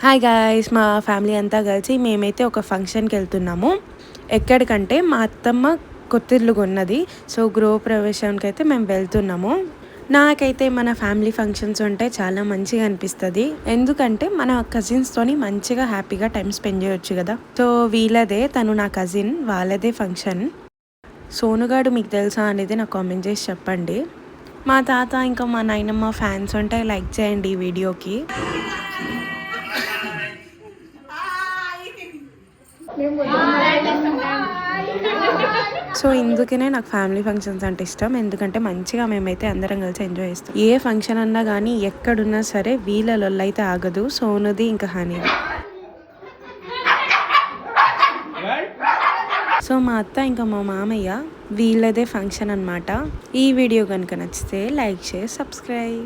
Hi guys, మా family అంతా కలిసి మేమైతే ఒక ఫంక్షన్కి వెళ్తున్నాము. ఎక్కడికంటే మా అత్తమ్మ కొత్తిల్లు కొన్నది. సో గృహప్రవేశానికి అయితే మేము వెళ్తున్నాము. నాకైతే మన ఫ్యామిలీ ఫంక్షన్స్ ఉంటే చాలా మంచిగా అనిపిస్తుంది. ఎందుకంటే మన కజిన్స్తోని మంచిగా హ్యాపీగా టైం స్పెండ్ చేయొచ్చు కదా. సో వీళ్ళదే, తను నా కజిన్, వాళ్ళదే ఫంక్షన్. సోనుగాడు మీకు తెలుసా అనేది నాకు కామెంట్ చేసి చెప్పండి. మా తాత ఇంకా మా నాయనమ్మ ఫ్యాన్స్ ఉంటే లైక్ చేయండి ఈ వీడియోకి. సో ఇందుకనే నాకు ఫ్యామిలీ ఫంక్షన్స్ అంటే ఇష్టం. ఎందుకంటే మంచిగా మేమైతే అందరం కలిసి ఎంజాయ్ చేస్తాం. ఏ ఫంక్షన్ అన్నా కానీ ఎక్కడున్నా సరే వీళ్ళ అయితే ఆగదు. సోనుది ఇంకా హనీది. సో మా అత్త ఇంకా మా మామయ్య వీళ్ళదే ఫంక్షన్ అన్నమాట. ఈ వీడియో కనుక నచ్చితే లైక్ షేర్ సబ్స్క్రైబ్.